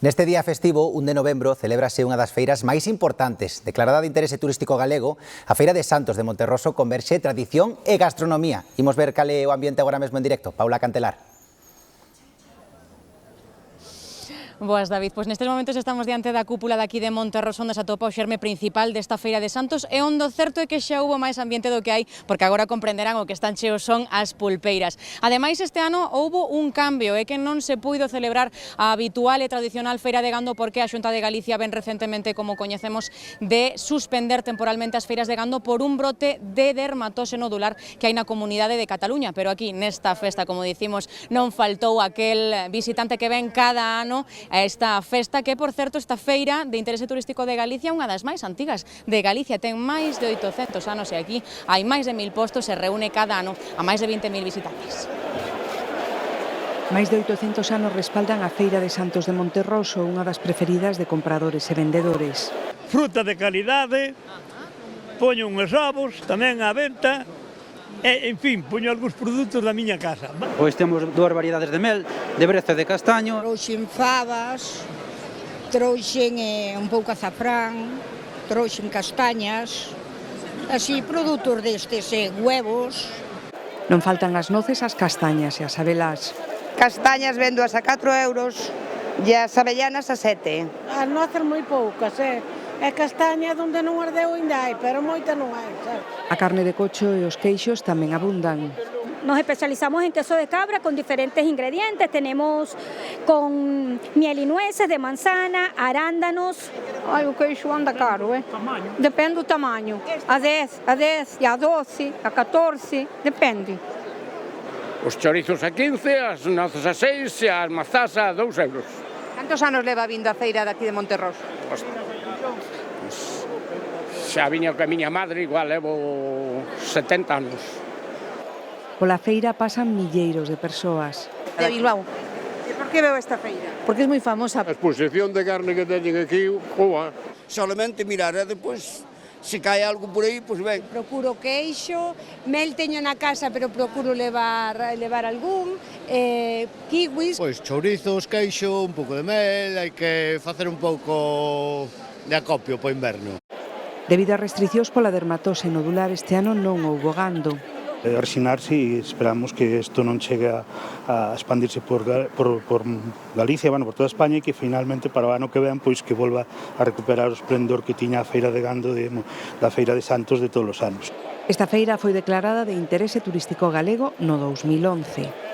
Neste día festivo, 1 de novembro, celébrase unha das feiras máis importantes. Declarada de interese turístico galego, a Feira de Santos de Monterroso converxe tradición e gastronomía. Imos ver cal é o ambiente agora mesmo en directo. Paula Cantelar. Boas, David. Pois nestes momentos estamos diante da cúpula daqui de Monterroso, onde se atopa o xerme principal desta Feira de Santos, e onde o certo é que xa houbo máis ambiente do que hai, porque agora comprenderán o que están cheos son as pulpeiras. Ademais, este ano houbo un cambio, é que non se puido celebrar a habitual e tradicional Feira de Gando, porque a Xunta de Galicia ven recentemente, como coñecemos, de suspender temporalmente as feiras de gando por un brote de dermatose nodular que hai na comunidade de Cataluña. Pero aquí, nesta festa, como dicimos, non faltou aquel visitante que ven cada ano a esta festa, que, por certo, esta feira de interese turístico de Galicia é unha das máis antigas de Galicia, ten máis de 800 anos e aquí hai máis de 1000 postos e reúne cada ano a máis de 20.000 visitantes. Máis de 800 anos respaldan a Feira de Santos de Monterroso, unha das preferidas de compradores e vendedores. Fruta de calidade, poño uns ovos tamén á venta, e, en fin, poño algúns produtos da miña casa. Pois temos dúas variedades de mel, de breza e de castaño. Trouxen fabas, trouxen un pouco azafrán, trouxen castañas, así produtos destes, huevos. Non faltan as noces, as castañas e as abelás. Castañas véndoas a 4 euros e as avellanas a 7. As noces moi poucas, E castaña onde non ardeu ainda hai, pero moita non hai, sabe? A carne de cocho e os queixos tamén abundan. Nos especializamos en queso de cabra con diferentes ingredientes. Tenemos con miel y nueces de manzana, arándanos. Ai, o queixo anda caro, Tamaño. Depende do tamaño. A 10, e a 12, a 14, depende. Os chorizos a 15, as noces a 6 e as mazás a 2 euros. Cantos anos leva vindo a feira daqui de Monterroso? Xa viña coa miña madre, igual levo 70 anos. Pola feira pasan milleiros de persoas. De Bilbao. E por que veo esta feira? Porque é moi famosa. A exposición de carne que teñen aquí, solamente mirar, e depois, se cae algo por aí, pois ben. Procuro queixo, mel teño na casa, pero procuro levar algún, kiwis. Pois chourizos, queixo, un pouco de mel, hai que facer un pouco de acopio para o inverno. Debido a restriccións pola dermatose nodular, este ano non houbo gando. Resinarse e esperamos que isto non chegue a expandirse por Galicia, por toda España, e que finalmente para o ano que ven pois que volva a recuperar o esplendor que tiña a feira de gando da Feira de Santos de todos os anos. Esta feira foi declarada de interese turístico galego no 2011.